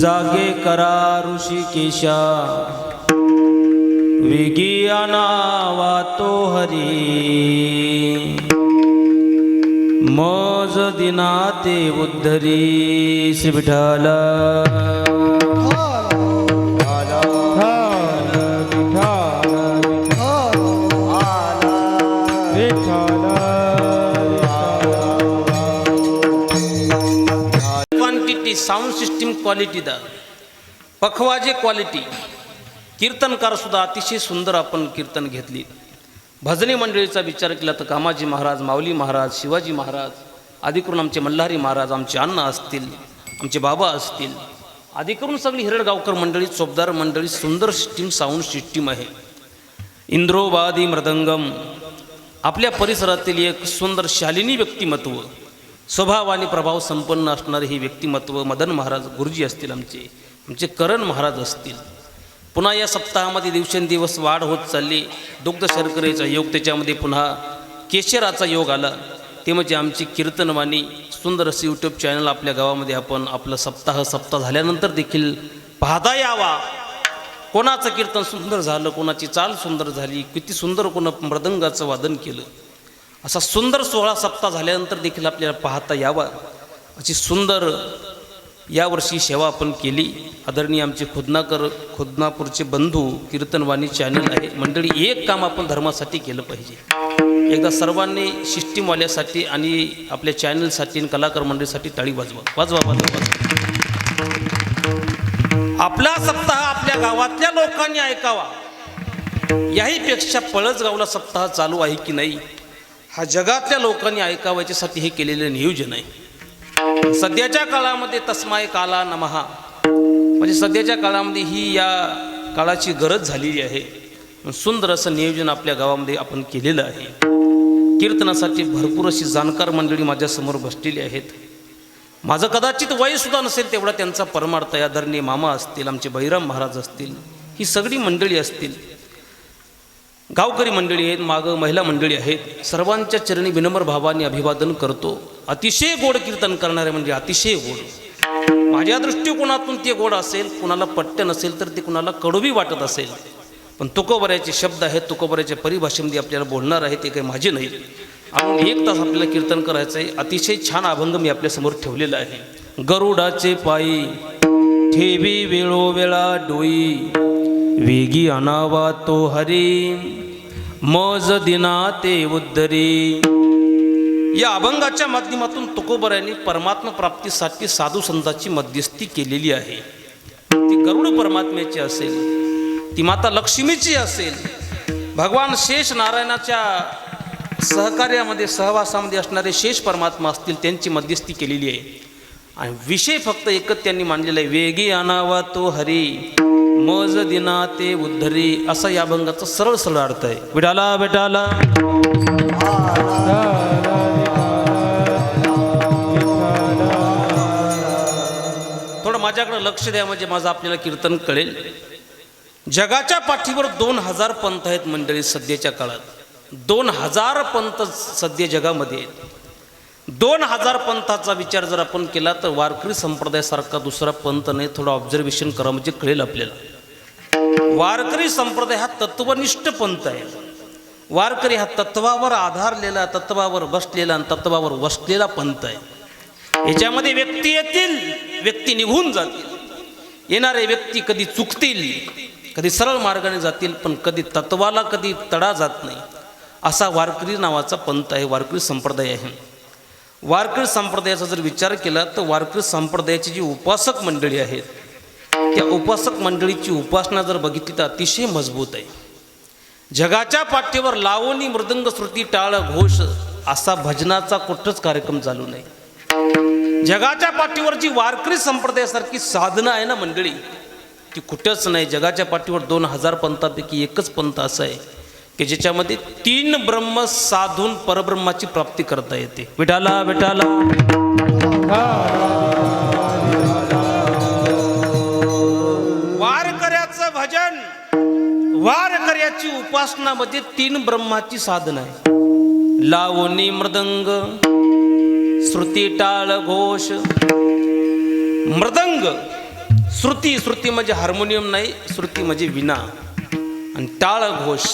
जागे करा ऋषिकेशा वेगी आणावा तो हरी मज दिना ते उद्धरी Shri Vitthal quantity sound system quality दा पखवाजे क्वालिटी कीर्तनकार सुद्धा अतिशय सुंदर आपण कीर्तन घेतली. भजनी मंडळीचा विचार केला तर कामाजी महाराज, माऊली महाराज, शिवाजी महाराज, आदिकरून आमचे मल्हारी महाराज, आमचे अण्णा असतील, आमचे बाबा असतील, आदिकरून सगळी हिरडगावकर मंडळी, चोपदार मंडळी, सुंदर सिस्टीम साऊंड सिस्टीम आहे. इंद्रोवादी मृदंगम आपल्या परिसरातील एक सुंदर शालिनी व्यक्तिमत्व, स्वभाव आणि प्रभाव संपन्न असणारे हे व्यक्तिमत्व मदन महाराज गुरुजी असतील, आमचे करण महाराज असतील. पुन्हा या सप्ताहामध्ये दिवसेंदिवस वाढ होत चालली. दुग्ध शर्करेचा योग, त्याच्यामध्ये पुन्हा केशराचा योग आला. ते म्हणजे आमची कीर्तनवाणी सुंदर असे यूट्यूब चॅनल आपल्या गावामध्ये आपण आपलं सप्ताह झाल्यानंतर देखील पाहता यावा. कोणाचं कीर्तन सुंदर झालं, कोणाची चाल सुंदर झाली, किती सुंदर कोणा मृदंगाचं वादन केलं, असा सुंदर 16 सप्ताह झाल्यानंतर देखील आपल्याला पाहता यावा अशी सुंदर यावर्षी सेवा आपण केली. आदरणीय आमचे खुदनापूरचे बंधू कीर्तनवाणी चॅनल आहे मंडळी. एक काम आपण धर्मासाठी केलं पाहिजे. एकदा सर्वांनी सिस्टीमवाल्यासाठी आणि आपल्या चॅनलसाठी आणि कलाकार मंडळीसाठी टाळी वाजवा. आपला सप्ताह आपल्या गावातल्या लोकांनी ऐकावा. याहीपेक्षा पळसगावला सप्ताह चालू आहे की नाही हा जगातल्या लोकांनी ऐकावा याच्यासाठी हे केलेलं नियोजन आहे. सध्याच्या काळामध्ये तस्माय काला नमहा म्हणजे सध्याच्या काळामध्ये ही या काळाची गरज झालेली आहे. सुंदर असं नियोजन आपल्या गावामध्ये आपण केलेलं आहे. कीर्तनासाठी भरपूर अशी जाणकार मंडळी माझ्यासमोर बसलेली आहेत. माझं कदाचित वयसुद्धा नसेल तेवढा त्यांचा परमार्थ आहे. आदरणीय मामा असतील, आमचे बैराम महाराज असतील, ही सगळी मंडळी असतील, गावकरी मंडळी आहेत, मागं महिला मंडळी आहेत. सर्वांच्या चरणी विनम्र भावाने अभिवादन करतो. अतिशय गोड कीर्तन करणारे म्हणजे अतिशय गोड. माझ्या दृष्टिकोनातून ते गोड असेल, कुणाला पट्ट नसेल तर ते कुणाला कडूबी वाटत असेल, पण तुकोबऱ्याचे शब्द आहेत, तुकोबऱ्याच्या परिभाषेमध्ये आपल्याला बोलणार आहे, ते काही माझे नाही. आणि 1 तास आपल्याला कीर्तन करायचं आहे. अतिशय छान अभंग मी आपल्यासमोर ठेवलेला आहे. गरुडाचे पायी ठेवी वेळोवेळा डोई वेगी आणावा तो हरी मज दिना ते उद्धरी. या अभंगाच्या माध्यमातून तुकोबऱ्यांनी परमात्मा प्राप्तीसाठी साधू संतांची मध्यस्थी केलेली आहे. ती गरुड परमात्म्याची असेल, ती माता लक्ष्मीची असेल, भगवान शेष नारायणाच्या सहकार्यामध्ये सहवासामध्ये असणारे शेष परमात्मा असतील, त्यांची मध्यस्थी केलेली आहे. आणि विषय फक्त एकच त्यांनी मांडलेला आहे, वेगी आणावा तो हरी मज दिना ते उद्धरी. असा या अभंगाचा सरळ सरळ अर्थ आहे. विठाला विठाला थोडं माझ्याकडे लक्ष द्या म्हणजे माझं आपल्याला कीर्तन कळेल. जगाच्या पाठीवर 2000 पंथ आहेत मंडळी. सध्याच्या काळात 2000 पंथ सध्या जगामध्ये आहेत. 2000 पंथाचा विचार जर आपण केला तर वारकरी संप्रदायासारखा दुसरा पंथ नाही. थोडं ऑब्झर्वेशन करा म्हणजे कळेल आपल्याला. वारकरी संप्रदाय हा तत्वनिष्ठ पंथ आहे. वारकरी हा तत्वावर आधारलेला, तत्वावर बसलेला आणि तत्वावर वसलेला पंथ आहे. याच्यामध्ये व्यक्ती येतील, व्यक्ती निघून जातील. येणारे व्यक्ती कधी चुकतील, कधी सरळ मार्गाने जातील, पण कधी तत्वाला कधी तडा जात नाही. असा वारकरी नावाचा पंथ आहे, वारकरी संप्रदाय आहे. वारकरी संप्रदायाचा जर विचार केला तर वारकरी संप्रदायाची जी उपासक मंडळी आहेत, त्या उपासक मंडळीची उपासना जर बघितली तर अतिशय मजबूत आहे. जगाच्या पाठीवर लावणी, मृदंग, श्रुती, टाळ, घोष असा भजनाचा कुठंच कार्यक्रम चालू नाही. जगाच्या पाठीवर जी वारकरी संप्रदायासारखी साधना आहे ना मंडळी, ती कुठंच नाही. जगाच्या पाठीवर 2000 पंथापैकी एकच पंथ असा आहे की ज्याच्यामध्ये 3 ब्रह्म साधून परब्रह्माची प्राप्ती करता येते. विठाला विठाला वारकऱ्याचं भजन, वारकऱ्याची उपासनामध्ये 3 ब्रह्माची साधना आहे. लावणी, मृदंग, श्रुती, टाळ, घोष. मृदंग श्रुती, श्रुती म्हणजे हार्मोनियम नाही, श्रुती म्हणजे विना. आणि टाळ घोष,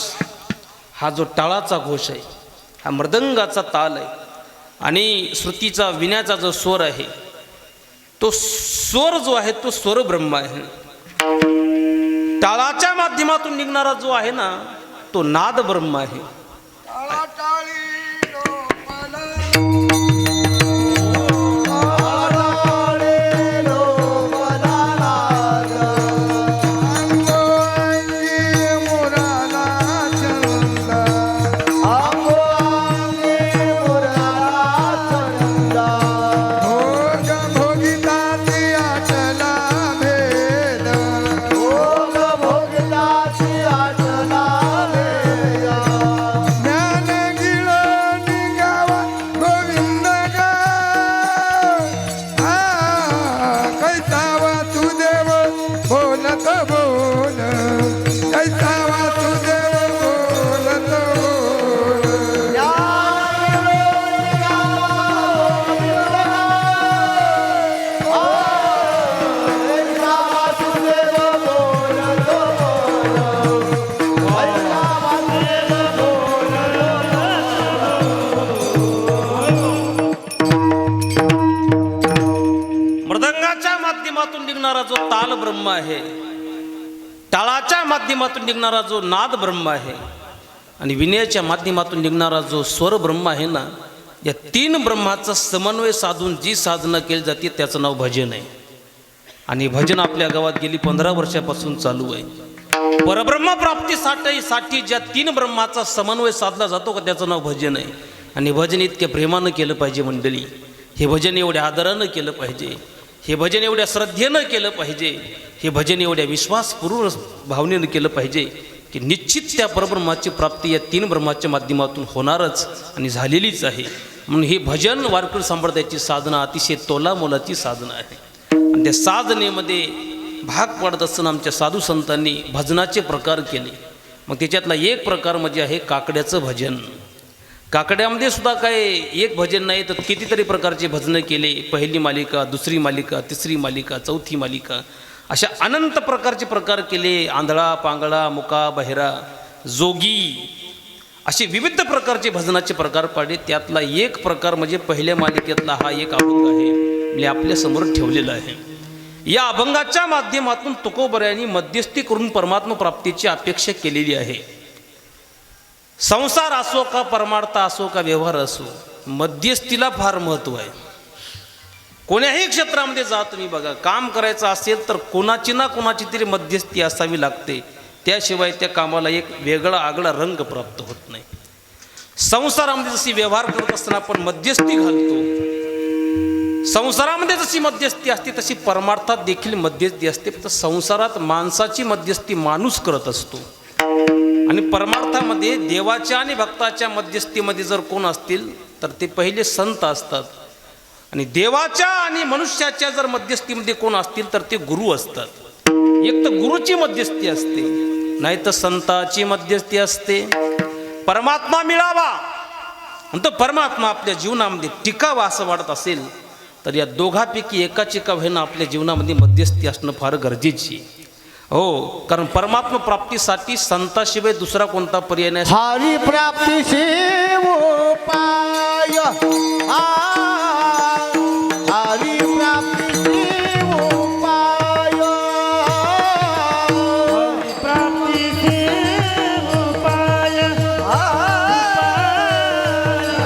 हा जो टाळाचा घोष आहे, हा मृदंगाचा ताल आहे. आणि श्रुतीचा विण्याचा जो स्वर आहे, तो स्वर जो आहे तो स्वर ब्रह्म आहे. टाळाच्या माध्यमातून निघणारा जो आहे ना, तो नाद ब्रह्म आहे. निघणारा जो ताल ब्रह्म आहे, टाळाच्या माध्यमातून निघणारा जो नाद ब्रह्म आहे, आणि विनयाच्या माध्यमातून निघणारा जो स्वर ब्रह्म आहे ना, या तीन ब्रह्माचा समन्वय साधून जी साधना केली जाते त्याचं नाव भजन आहे. आणि भजन आपल्या गावात गेली 15 वर्षापासून चालू आहे. परब्रह्म प्राप्तीसाठी ज्या तीन ब्रह्माचा समन्वय साधला जातो का, त्याचं नाव भजन आहे. आणि भजन इतक्या प्रेमानं केलं पाहिजे मंडळी. हे भजन एवढ्या आदरानं केलं पाहिजे. हे भजन एवढ्या श्रद्धेनं केलं पाहिजे. हे भजन एवढ्या विश्वासपूर्ण भावनेनं केलं पाहिजे की निश्चित त्या परब्रह्माची प्राप्ती या तीन ब्रह्माच्या माध्यमातून होणारच आणि झालेलीच आहे. म्हणून हे भजन वारकरी संप्रदायाची साधना अतिशय तोलामोलाची साधना आहे. आणि त्या साधनेमध्ये भाग पडत असताना आमच्या साधू संतांनी भजनाचे प्रकार केले. मग त्याच्यातला एक प्रकार म्हणजे आहे काकड्याचं भजन. काकड्यामध्ये सुद्धा काय एक भजन नाही तर कितीतरी प्रकारचे भजनं केले. पहिली मालिका, दुसरी मालिका, तिसरी मालिका, चौथी मालिका, अशा अनंत प्रकारचे प्रकार केले. आंधळा, पांगळा, मुका, बहिरा, जोगी, असे विविध प्रकारचे भजनाचे प्रकार पाडले. त्यातला एक प्रकार म्हणजे पहिल्या मालिकेतला हा एक अभंग आहे, मी आपल्यासमोर ठेवलेला आहे. या अभंगाच्या माध्यमातून तुकोबऱ्यांनी मध्यस्थी करून परमात्मा प्राप्तीची अपेक्षा केलेली आहे. संसार असो का परमार्थ असो का व्यवहार असो, मध्यस्थीला फार महत्त्व आहे. कोण्याही क्षेत्रामध्ये जा तुम्ही बघा, काम करायचं असेल तर कोणाची ना कोणाची तरी मध्यस्थी असावी लागते. त्याशिवाय त्या कामाला एक वेगळा आगळा रंग प्राप्त होत नाही. संसारामध्ये जशी व्यवहार करत असताना आपण मध्यस्थी घालतो, संसारामध्ये जशी मध्यस्थी असते तशी परमार्थात देखील मध्यस्थी असते. फक्त संसारात माणसाची मध्यस्थी माणूस करत असतो आणि परमार्थामध्ये देवाच्या आणि भक्ताच्या मध्यस्थीमध्ये जर कोण असतील तर ते पहिले संत असतात. आणि देवाच्या आणि मनुष्याच्या जर मध्यस्थीमध्ये कोण असतील तर ते गुरु असतात. एक तर गुरुची मध्यस्थी असते, नाही तर संताची मध्यस्थी असते. परमात्मा मिळावा आणि तो परमात्मा आपल्या जीवनामध्ये टिकावा असं वाटत असेल तर या दोघांपैकी एकाची का होईना आपल्या जीवनामध्ये मध्यस्थी असणं फार गरजेची आहे. हो, कारण परमात्मा प्राप्तीसाठी संताशिवाय दुसरा कोणता पर्याय नाही. हरी प्राप्तीशी उपाय, हरी प्राप्तीशी उपाय, हरी प्राप्तीशी उपाय,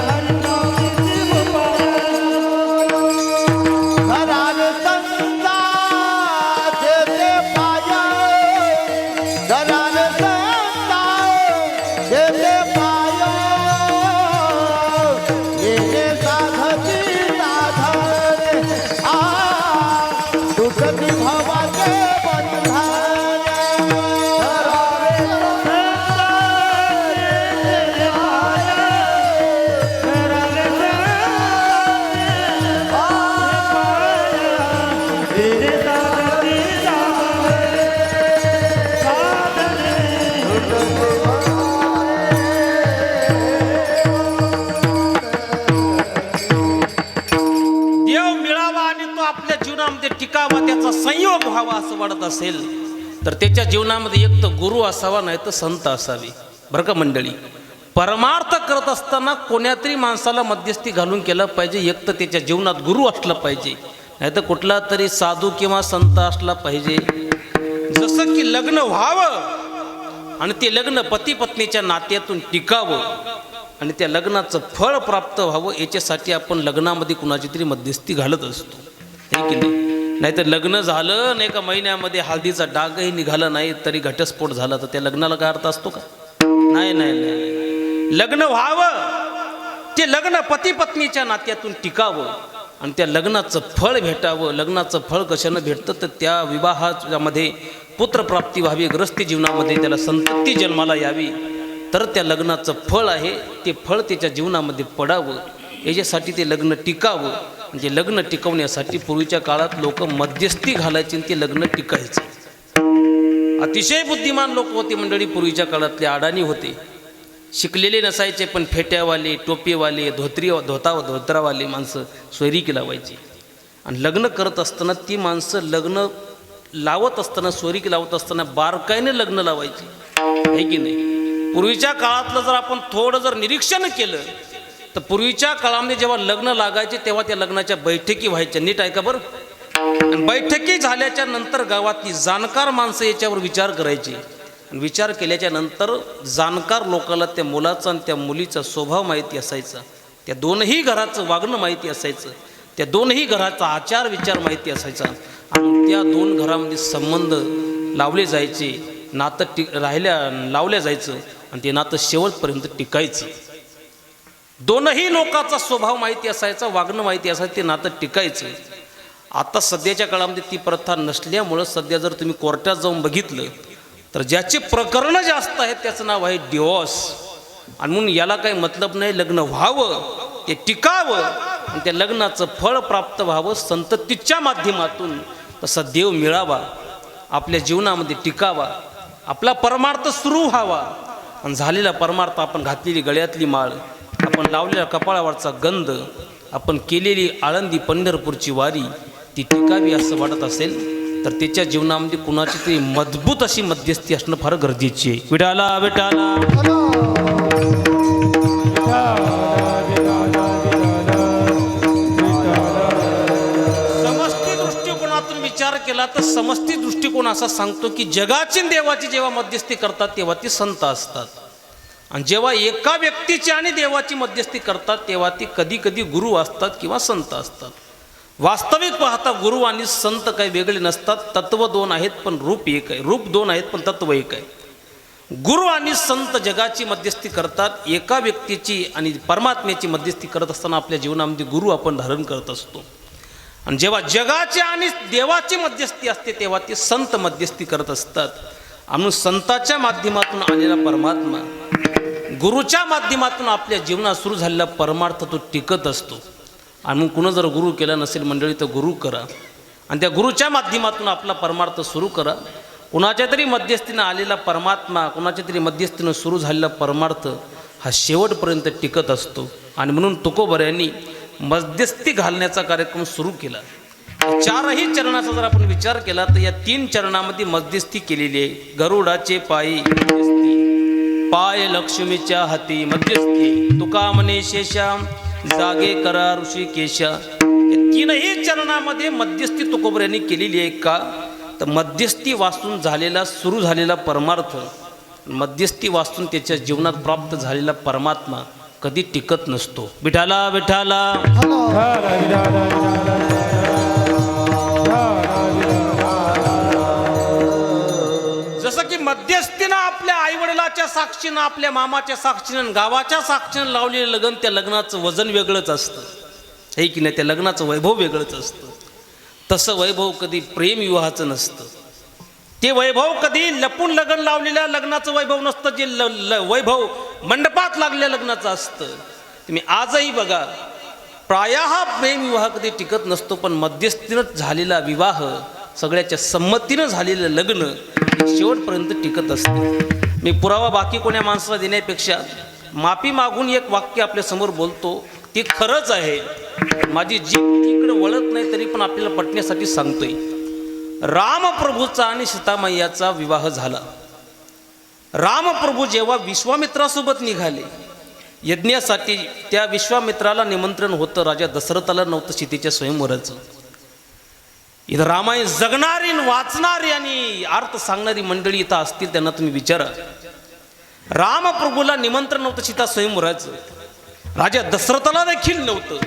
हरी प्राप्तीशी उपाय. धराल संता देते पाय, धराल संता देते पाय, येणे साधते आपल्या जीवनामध्ये टिकावा, त्याचा संयोग व्हावा असं वाटत असेल तर त्याच्या जीवनामध्ये एक तर गुरु असावा, नाही तर संत असावे. बरं का मंडळी, परमार्थ करत असताना कोण्यातरी माणसाला मध्यस्थी घालून केलं पाहिजे. एक तर त्याच्या जीवनात गुरु असला पाहिजे, नाही तर कुठला तरी साधू किंवा संत असला पाहिजे. जसं की लग्न व्हावं आणि ते लग्न पती पत्नीच्या नात्यातून टिकावं आणि त्या लग्नाचं फळ प्राप्त व्हावं, याच्यासाठी आपण लग्नामध्ये कुणाची तरी मध्यस्थी घालत असतो, हे की नाही? नाही तर लग्न झालं आणि एका महिन्यामध्ये हळदीचा डागही निघाला नाही तरी घटस्फोट झाला तर त्या लग्नाला काय अर्थ असतो का? नाही नाही नाही. लग्न व्हावं, ते लग्न पती पत्नीच्या नात्यातून टिकावं आणि त्या लग्नाचं फळ भेटावं. लग्नाचं फळ कशानं भेटतं तर त्या विवाहामध्ये पुत्रप्राप्ती व्हावी, ग्रस्ती जीवनामध्ये त्याला संतती जन्माला यावी, तर त्या लग्नाचं फळ आहे ते फळ त्याच्या जीवनामध्ये पडावं, याच्यासाठी ते लग्न टिकावं. म्हणजे लग्न टिकवण्यासाठी पूर्वीच्या काळात लोक मध्यस्थी घालायची आणि ते लग्न टिकायचं. अतिशय बुद्धिमान लोक होते मंडळी पूर्वीच्या काळातले, अडाणी होते, शिकलेले नसायचे पण फेट्यावाले, टोपीवाले, धोत्रावाले माणसं सोयरीकी लावायची. आणि लग्न करत असताना ती माणसं लग्न लावत असताना, सोयरीकी लावत असताना बारकाईने लग्न लावायची, आहे की नाही? पूर्वीच्या काळातलं जर आपण थोडं जर निरीक्षण केलं तर पूर्वीच्या काळामध्ये जेव्हा लग्न लागायचे तेव्हा त्या लग्नाच्या बैठकी व्हायच्या. नीट ऐका बरं. आणि बैठकी झाल्याच्या नंतर गावातली जाणकार माणसं याच्यावर विचार करायची आणि विचार केल्याच्या नंतर जाणकार लोकांना त्या मुलाचा आणि त्या मुलीचा स्वभाव माहिती असायचा, त्या दोनही घराचं वागणं माहिती असायचं, त्या दोनही घराचा आचार विचार माहिती असायचा आणि त्या दोन घरामध्ये संबंध लावले जायचे, नातं लावल्या जायचं आणि ते नातं शेवटपर्यंत टिकायचं. दोनही लोकांचा स्वभाव माहिती असायचा, वागणं माहिती असायचं, ते नातं टिकायचं. आता सध्याच्या काळामध्ये ती प्रथा नसल्यामुळं सध्या जर तुम्ही कोर्टात जाऊन बघितलं तर ज्याचे प्रकरणं जास्त आहेत त्याचं नाव आहे डिवॉर्स. आणि म्हणून याला काही मतलब नाही, लग्न व्हावं, ते टिकावं आणि त्या लग्नाचं फळ प्राप्त व्हावं संततीच्या माध्यमातून, तसा देव मिळावा, आपल्या जीवनामध्ये टिकावा, आपला परमार्थ सुरू व्हावा. आणि झालेला परमार्थ, आपण घातलेली गळ्यातली माळ, आपण लावलेला कपाळावरचा गंध, आपण केलेली आळंदी पंढरपूरची वारी ती टिकावी असं वाटत असेल तर त्याच्या जीवनामध्ये कुणाची तरी मजबूत अशी मध्यस्थी असणं फार गरजेची आहे. विठाला विठाला समष्टी दृष्टिकोनातून विचार केला तर समष्टी दृष्टिकोन असा सांगतो की जगाची आणि देवाची जेव्हा मध्यस्थी करतात तेव्हा ती संत असतात, आणि जेव्हा एका व्यक्तीची आणि देवाची मध्यस्थी करतात तेव्हा ती कधी कधी गुरु असतात किंवा संत असतात. वास्तविक पाहता गुरु आणि संत काही वेगळे नसतात, तत्व दोन आहेत पण रूप एक आहे, रूप दोन आहेत पण तत्व एक आहे. गुरु आणि संत जगाची मध्यस्थी करतात, एका व्यक्तीची आणि परमात्म्याची मध्यस्थी करत असताना आपल्या जीवनामध्ये गुरु आपण धारण करत असतो. आणि जेव्हा जगाची आणि देवाची मध्यस्थी असते तेव्हा ते संत मध्यस्थी करत असतात. आणि संताच्या माध्यमातून आलेला परमात्मा, गुरुच्या माध्यमातून आपल्या जीवनात सुरू झालेला परमार्थ तो टिकत असतो. आणि मग कुणं जर गुरु केला नसेल मंडळी तर गुरु करा आणि त्या गुरुच्या माध्यमातून आपला परमार्थ सुरू करा. कुणाच्या तरी मध्यस्थीनं आलेला परमात्मा, कुणाच्या तरी मध्यस्थीनं सुरू झालेला परमार्थ हा शेवटपर्यंत टिकत असतो. आणि म्हणून तुकोबऱ्यांनी मध्यस्थी घालण्याचा कार्यक्रम सुरू केला. चारही चरणाचा जर आपण विचार केला तर या 3 चरणामध्ये मध्यस्थी केलेली आहे. गरुडाचे पायी मध्यस्थी, पाय लक्ष्मीच्या हाती मध्यस्थी, तुका म्हणे शेषा जागे करा ऋषिकेशा. या 3ही चरणामध्ये मध्यस्थी तुकोबऱ्यांनी केलेली आहे. का तर मध्यस्थी वाचून झालेला सुरू झालेला परमार्थ, मध्यस्थी वाचून त्याच्या जीवनात प्राप्त झालेला परमात्मा कधी टिकत नसतो. विठाला विठाला जसं की मध्यस्थीनं आपल्या आईवडिलाच्या साक्षीनं, आपल्या मामाच्या साक्षीनं, गावाच्या साक्षीनं लावलेलं लग्न, त्या लग्नाचं वजन वेगळंच असतं, हे की नाही? त्या लग्नाचं वैभव वेगळंच असतं. तसं वैभव कधी प्रेम विवाहाचं नसतं. ते वैभव कधी लपून लग्न लावलेल्या लग्नाचं वैभव नसतं, जे वैभव मंडपात लागलेल्या लग्नाचं असतं. तुम्ही आजही बघा, प्रायः प्रेम विवाह कधी टिकत नसतो, पण मध्यस्थीनं झालेला विवाह, सगळ्याच्या संमतीनं झालेलं लग्न शेवटपर्यंत टिकत असतं. मी पुरावा बाकी कोण्या माणसाला देण्यापेक्षा माफी मागून एक वाक्य आपल्या समोर बोलतो. ते खरंच आहे. माझी जीभ तिकडे वळत नाही तरी पण आपल्याला पटण्यासाठी सांगतोय. रामप्रभूचा आणि सीतामय्याचा विवाह झाला. रामप्रभू जेव्हा विश्वामित्रासोबत निघाले यज्ञासाठी, त्या विश्वामित्राला निमंत्रण होतं, राजा दशरथाला नव्हतं सीतेच्या स्वयंवराचं. इथं रामायण जगणारी वाचणारी आणि अर्थ सांगणारी मंडळी इथं असतील त्यांना तुम्ही विचारा. रामप्रभूला निमंत्रण नव्हतं सीता स्वयंवराचं, राजा दशरथाला देखील नव्हतं.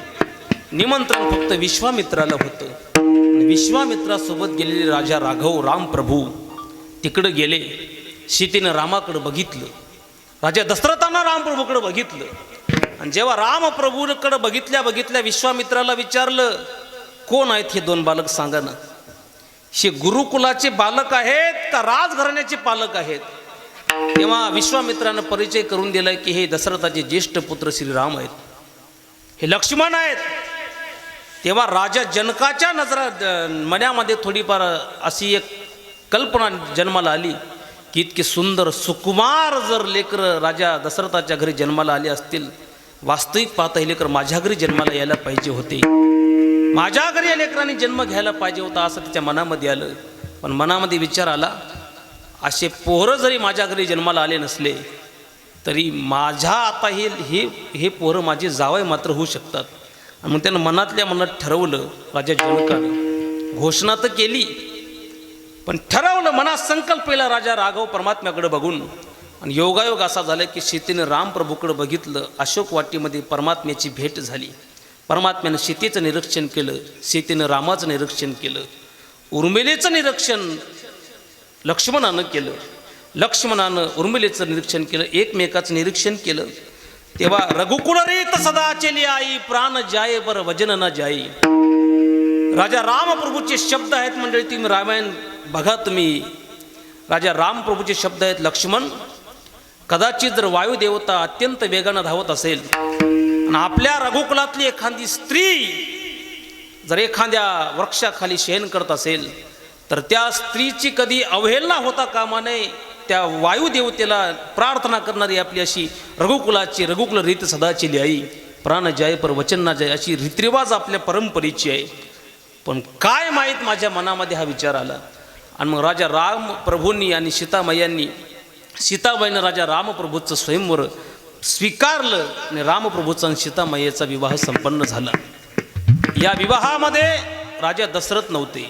निमंत्रण फक्त विश्वामित्राला होतं. विश्वामित्रासोबत गेलेले राजा राघव रामप्रभू तिकडं गेले. सीतेनं रामाकडं बघितलं, राजा दशरथांना रामप्रभूकडं बघितलं. आणि जेव्हा रामप्रभूकडं बघितल्या विश्वामित्राला विचारलं, कोण आहेत हे दोन बालक सांगा ना. हे गुरुकुलाचे बालक आहेत का राजघराण्याचे पालक आहेत? तेव्हा विश्वामित्रानं परिचय करून दिलाय की हे दशरथाचे ज्येष्ठ पुत्र श्रीराम आहेत, हे लक्ष्मण आहेत. तेव्हा राजा जनकाच्या मनामध्ये थोडीफार अशी एक कल्पना जन्माला आली की इतके सुंदर सुकुमार जर लेकरं राजा दशरथाच्या घरी जन्माला आले असतील, वास्तविक पाहता हे लेकर माझ्या घरी जन्माला यायला पाहिजे होते, माझ्या घरी या लेकरांनी जन्म घ्यायला पाहिजे होता, असं त्याच्या मनामध्ये आलं. पण मनामध्ये विचार आला, असे पोरं जरी माझ्या घरी जन्माला आले नसले तरी माझ्या आता हे पोरं माझे जावई मात्र होऊ शकतात. आणि मग त्यानं मनातल्या मनात ठरवलं, राजा जनकानं घोषणा तर केली पण ठरवलं, मनात संकल्प केला राजा राघव परमात्म्याकडे बघून. आणि योगायोग असा झाला की सीतेनं रामप्रभूकडे बघितलं. अशोक वाटीमध्ये परमात्म्याची भेट झाली. परमात्म्यानं सीतेचं निरीक्षण केलं, सीतेनं रामाचं निरीक्षण केलं, उर्मिलेचं निरीक्षण लक्ष्मणानं केलं, लक्ष्मणानं उर्मिलेचं निरीक्षण केलं, एकमेकाचं निरीक्षण केलं. तेव्हा रघुकुल रीत सदा चली आई, प्राण जाये बर वजन न जाई. राजा रामप्रभूचे शब्द आहेत मंडळी, तुम्ही रामायण बघा तुम्ही. राजा रामप्रभूचे शब्द आहेत, लक्ष्मण, कदाचित जर वायुदेवता अत्यंत वेगानं धावत असेल आणि आपल्या रघुकुलातली एखादी स्त्री जर एखाद्या वृक्षाखाली शयन करत असेल तर त्या स्त्रीची कधी अवहेलना होता कामा नये. त्या वायुदेवतेला प्रार्थना करणारी आपली अशी रघुकुल रीत सदाची आई, प्राण जाय पर वचन ना जाय, अशी रीतिरिवाज आपल्या परंपरेची आहे. पण काय माहीत माझ्या मनामध्ये हा विचार आला. आणि मग राजा रामप्रभूंनी आणि सीताबाईनं राजा रामप्रभूचं स्वयंवर स्वीकारलं आणि रामप्रभूचा आणि सीतामायेचा विवाह संपन्न झाला. या विवाहामध्ये राजा दशरथ नव्हते,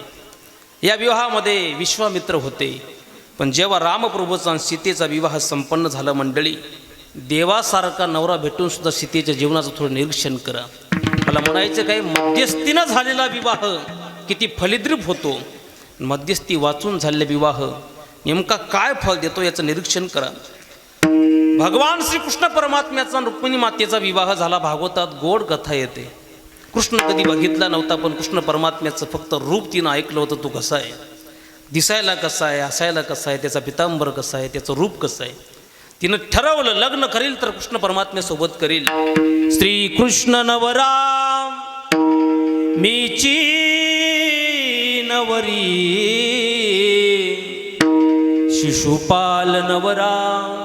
या विवाहामध्ये विश्वामित्र होते. पण जेव्हा रामप्रभूचा आणि सीतेचा विवाह संपन्न झाला मंडळी, देवासारखा नवरा भेटून सुद्धा सीतेच्या जीवनाचं थोडं निरीक्षण करा. मला म्हणायचं काय, मध्यस्थीनं झालेला विवाह किती फलिद्रूप होतो, मध्यस्थी वाचून झालेला विवाह नेमका काय फळ देतो याचं निरीक्षण करा. भगवान श्रीकृष्ण परमात्म्याचा रुक्मिणी मातेचा विवाह झाला. भागवतात गोड कथा येते. कृष्ण कधी बघितला नव्हता, पण कृष्ण परमात्म्याचं फक्त रूप तिनं ऐकलं होतं. तो कसा आहे, दिसायला कसा आहे, हसायला कसा आहे, त्याचा पितांबर कसा आहे, त्याचं रूप कसं आहे. तिनं ठरवलं लग्न करील तर कृष्ण परमात्म्यासोबत करील. श्रीकृष्ण नवराम मीची नवरी, शिशुपाल नवराम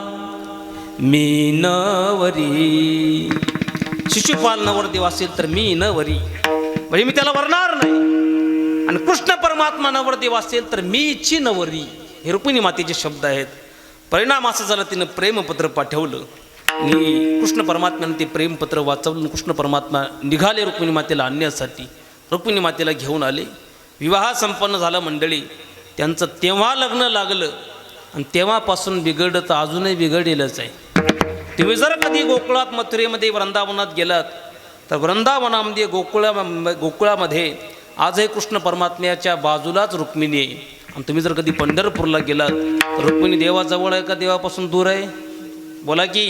मी नवरी. शिशुपाल नवरदेव असेल तर मी नवरी, म्हणजे मी त्याला वरणार नाही. आणि कृष्ण परमात्मा नवरदेव असेल तर मीची नवरी, हे रुक्मिणी मातेचे शब्द आहेत. परिणाम असं झाला, तिनं प्रेमपत्र पाठवलं आणि कृष्ण परमात्म्यानं ते प्रेमपत्र वाचवलं. कृष्ण परमात्मा निघाले रुक्मिणी मातेला आणण्यासाठी. रुक्मिणी मातेला घेऊन आले. विवाह संपन्न झाला मंडळी. त्यांचं तेव्हा लग्न लागलं आणि तेव्हापासून बिघडलं तर अजूनही बिघडलेलंच आहे. तुम्ही जर कधी गोकुळात मथुरेमध्ये वृंदावनात गेलात तर वृंदावनामध्ये गोकुळामध्ये आजही कृष्ण परमात्म्याच्या बाजूलाच रुक्मिणी आहे. आणि तुम्ही जर कधी पंढरपूरला गेलात तर रुक्मिणी देवाजवळ आहे का देवापासून दूर आहे? बोला की.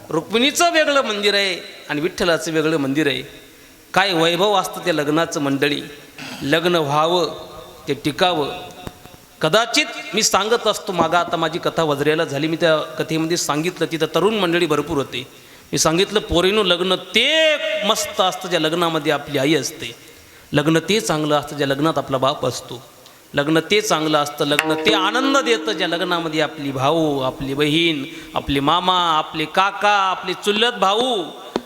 रुक्मिणीचं वेगळं मंदिर आहे आणि विठ्ठलाचं वेगळं मंदिर आहे. काय वैभव असतं त्या लग्नाचं मंडळी. लग्न व्हावं, ते टिकावं. कदाचित मी सांगत असतो, मागा आता माझी कथा वजऱ्याला झाली, मी त्या कथेमध्ये सांगितलं तिथं तरुण मंडळी भरपूर होते. मी सांगितलं पोरीनं लग्न ते मस्त असतं ज्या लग्नामध्ये आपली आई असते. लग्न ते चांगलं असतं ज्या लग्नात आपला बाप असतो. लग्न ते चांगलं असतं, लग्न ते आनंद देतं ज्या लग्नामध्ये आपली भाऊ, आपली बहीण, आपले मामा, आपले काका, आपले चुलत भाऊ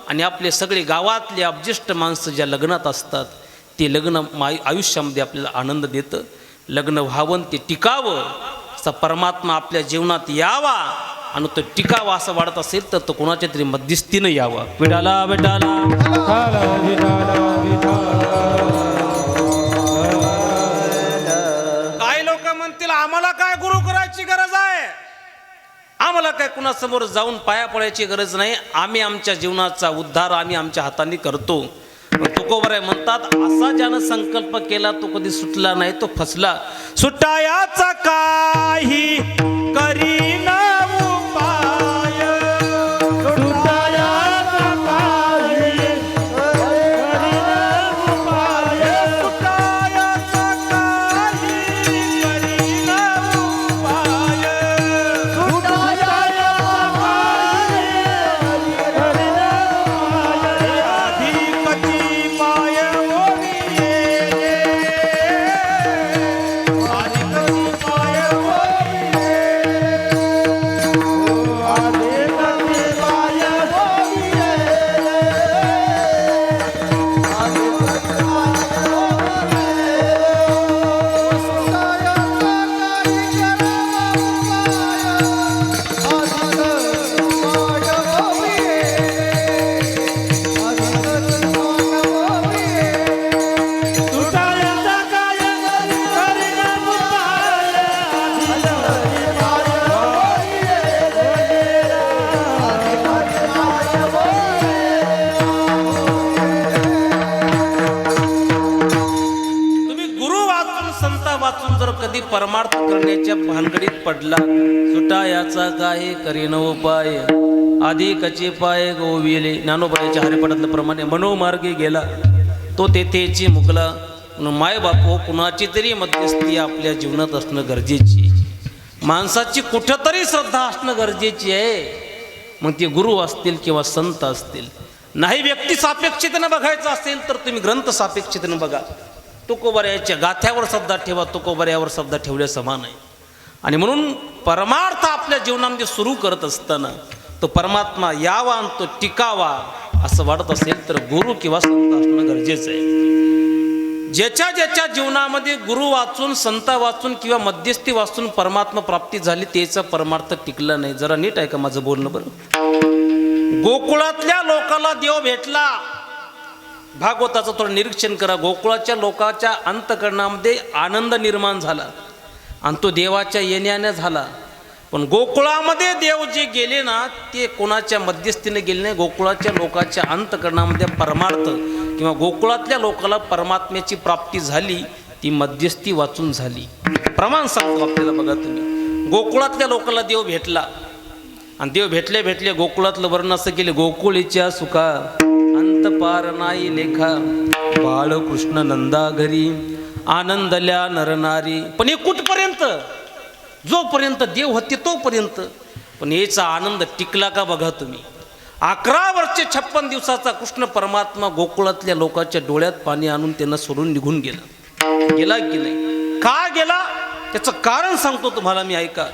आणि आपले सगळे गावातले अबजिष्ट माणसं ज्या लग्नात असतात ते लग्न आयुष्यामध्ये आपल्याला आनंद देतं. लग्न व्हावं ते टिकावं असा परमात्मा आपल्या जीवनात यावा आणि तो टिकावा असं वाटत असेल तर तो कोणाच्या तरी मध्यस्थीनं यावा. विठाला विठाला काही लोक म्हणतील आम्हाला काय गुरु करायची गरज आहे, आम्हाला काय कुणासमोर जाऊन पाया पडायची गरज नाही, आम्ही आमच्या जीवनाचा उद्धार आम्ही आमच्या हाताने करतो. तुकोबराय म्हणतात असा ज्यानं संकल्प केला तो कधी सुटला नाही, तो फसला. सुटायाचा काही करीना उपाय, सुटायाचा काही करीना उपाय, सुटायाचा काही करीना उपाय, सुटायाचा काही करीना उपाय, अधिकची पाय ओविये, अधिकची पाय ओविये. वाचून जर कधी परमार्थ करण्याच्या भानगडीत पडला, सुटायाचा काय करीन उपाय, अधिकचे पाय गोविले. ज्ञानोबाईच्या हरिपाठातल्या प्रमाणे मनोमार्गे गेला तो तेथेची मुकला. माय बापो कुणाची तरी मध्यस्थी आपल्या जीवनात असणं गरजेची, माणसाची कुठंतरी श्रद्धा असणं गरजेची आहे. मग ते गुरु असतील किंवा संत असतील. नाही व्यक्ती सापेक्षतेनं बघायचं असेल तर तुम्ही ग्रंथ सापेक्षतेनं बघा. तुकोबरायाच्या गाथ्यावर श्रद्धा ठेवा, तुकोबरायावर श्रद्धा ठेवल्या समान आहे. आणि म्हणून परमार्थ आपल्या जीवनामध्ये सुरू करत असताना तो परमात्मा यावा आणि तो टिकावा असं वाटत असेल तर गुरु किंवा संत असणं गरजेचं आहे. ज्याच्या ज्याच्या जीवनामध्ये गुरु वाचून संत वाचून किंवा मध्यस्थी वाचून परमात्मा प्राप्ती झाली त्याचा परमार्थ टिकला नाही. जरा नीट आहे का माझं बोलणं बरं. गोकुळातल्या लोकाला देव भेटला, भागवताचं थोडं निरीक्षण करा. गोकुळाच्या लोकांच्या अंतःकरणामध्ये आनंद निर्माण झाला आणि तो देवाच्या येण्याने झाला. पण गोकुळामध्ये देव जे गेले ना ते कोणाच्या मध्यस्थीने गेले नाही. गोकुळाच्या लोकांच्या अंतःकरणामध्ये परमार्थ किंवा गोकुळातल्या लोकाला परमात्म्याची प्राप्ती झाली ती मध्यस्थी वाचून झाली. प्रमाण सांगतो आपल्याला बघा तुम्ही. गोकुळातल्या लोकाला देव भेटला आणि देव भेटले भेटले गोकुळातलं वर्णन असं केले, गोकुळीच्या सुखा अंत पार नाही लेखा, बाळकृष्ण नंदा घरी आनंदल्या नरनारी. पण हे कुठपर्यंत, जोपर्यंत देव होते तोपर्यंत. पण याचा आनंद टिकला का बघा तुम्ही. 11 वर्षे 56 दिवसाचा कृष्ण परमात्मा गोकुळातल्या लोकांच्या डोळ्यात पाणी आणून त्यांना सोडून निघून गेला. गेला की नाही, का गेला त्याचं कारण सांगतो तुम्हाला मी, ऐका.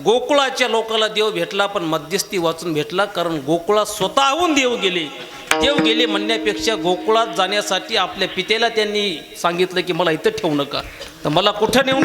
गोकुळाच्या लोकाला देव भेटला पण मध्यस्थी वाचून भेटला. कारण गोकुळात स्वतःहून देव गेले. देव गेले म्हणण्यापेक्षा गोकुळात जाण्यासाठी आपल्या पितेला त्यांनी सांगितलं की मला इथं ठेवू नका, तर मला कुठं नेऊन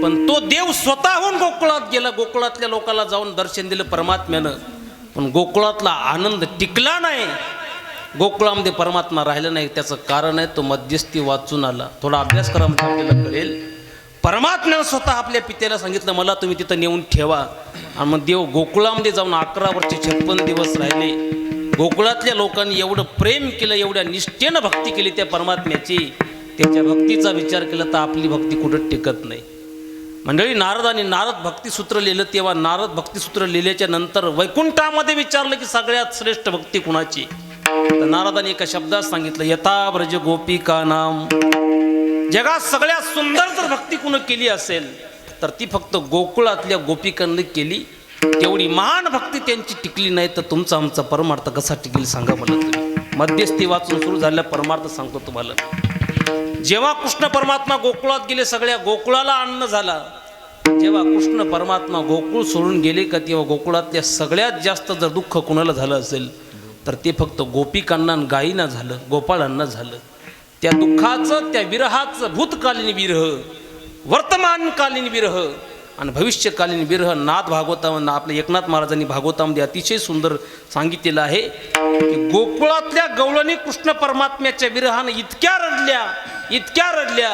पण तो देव स्वतःहून गोकुळात गेला, गोकुळातल्या लोकांना जाऊन दर्शन दिलं परमात्म्यानं, पण गोकुळातला आनंद टिकला नाही, गोकुळामध्ये परमात्मा राहिला नाही. त्याचं कारण आहे तो मध्यस्थी वाचून आला. थोडा अभ्यास करा म्हणजे आपल्याला कळेल. परमात्म्यानं स्वतः आपल्या पित्याला सांगितलं मला तुम्ही तिथं नेऊन ठेवा, आणि मग देव गोकुळामध्ये जाऊन 11 वर्षे 56 दिवस राहिले. गोकुळातल्या लोकांनी एवढं प्रेम केलं, एवढ्या निष्ठेनं भक्ती केली त्या परमात्म्याची, त्याच्या भक्तीचा विचार केला तर आपली भक्ती कुठं टिकत नाही. मंडळी, नारदाने नारद भक्तिसूत्र लिहिलं, तेव्हा नारद भक्तिसूत्र लिहिल्याच्या नंतर वैकुंठामध्ये विचारलं की सगळ्यात श्रेष्ठ भक्ती कुणाची, तर नारदाने एका शब्दात सांगितलं यथा ब्रज गोपिका नाम. जगात सगळ्यात सुंदर जर भक्ती कुणं केली असेल तर ती फक्त गोकुळातल्या गोपिकांनी केली. तेवढी महान भक्ती त्यांची टिकली नाही तर तुमचा आमचा परमार्थ कसा टिकेल सांगा मला तुम्ही. मध्यस्थी वाचून सुरू झालेला परमार्थ सांगतो तुम्हाला. जेव्हा कृष्ण परमात्मा गोकुळात गेले, सगळ्या गोकुळाला आनंद झाला. जेव्हा कृष्ण परमात्मा गोकुळ सोडून गेले का तेव्हा गोकुळातल्या सगळ्यात जास्त जर दुःख कुणाला झालं असेल तर ते फक्त गोपिकांना आणि गायींना झालं, गोपाळांना झालं. त्या दुःखाचं, त्या विरहाचं भूतकालीन विरह, वर्तमानकालीन विरह आणि भविष्यकालीन विरह नाथ भागवतामध्ये आपल्या एकनाथ महाराजांनी भागवतामध्ये अतिशय सुंदर सांगितलेलं आहे की गोकुळातल्या गवळणी कृष्ण परमात्म्याच्या विरहानं इतक्या रडल्या,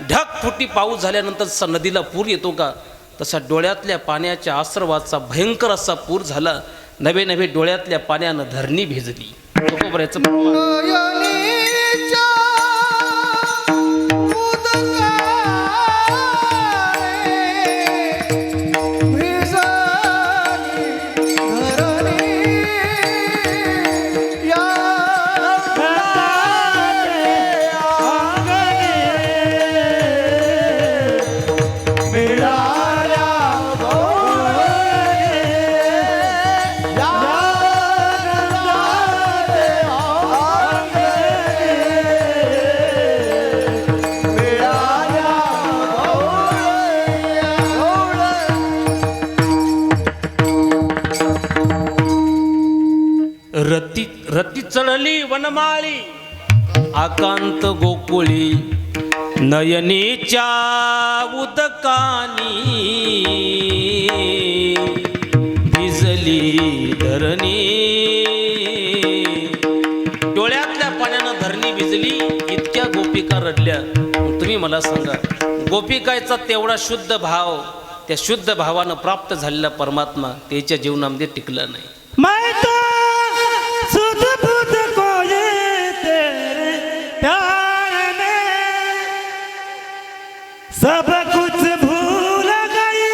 ढगफुटी पाऊस झाल्यानंतर जसा नदीला पूर येतो का तसा डोळ्यातल्या पाण्याच्या आश्रवाचा भयंकर असा पूर झाला. नवे नवे डोळ्यातल्या पाण्यानं धरणी भिजली. याचं रती चढली वनमाळी आकांत गोकुळी, नयनेच्या उदकानी भिजली धरणी. डोळ्यातल्या पाण्यानं धरणी भिजली, इतक्या गोपिका रडल्या. तुम्ही मला सांगा, गोपिकाचा तेवढा शुद्ध भाव, त्या शुद्ध भावानं प्राप्त झालेला परमात्मा त्याच्या जीवनामध्ये टिकला नाही. मैं तो सुध बुध खोए तेरे प्यार में, सब कुछ भूल गई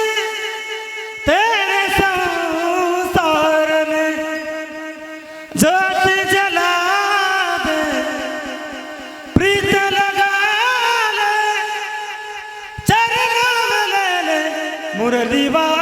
तेरे संसार में. ज्योत जला दे, प्रीत लगा ले, चरणों में ले ले मुरली वाले.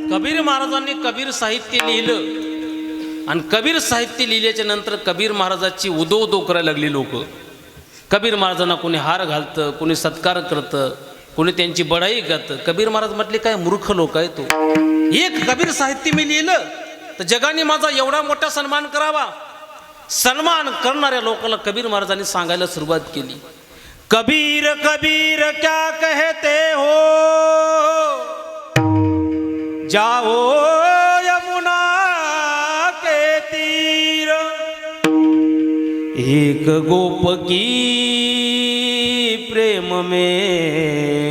कबीर महाराजांनी कबीर साहित्य लिहिलं आणि कबीर साहित्य लिहिल्याच्या नंतर कबीर महाराजाची उदो उदो करायला लागली लोक. कबीर महाराजांना कोणी हार घालतं, कोणी सत्कार करतं, कोणी त्यांची बढाई करतं. कबीर महाराज म्हटले काय मूर्ख लोक आहे तो. एक कबीर साहित्य मी लिहिलं तर जगाने माझा एवढा मोठा सन्मान करावा. सन्मान करणाऱ्या लोकांना कबीर महाराजांनी सांगायला सुरुवात केली. कबीर कबीर क्या कहते हो, जाओ यमुना के तीर, एक गोप की प्रेम में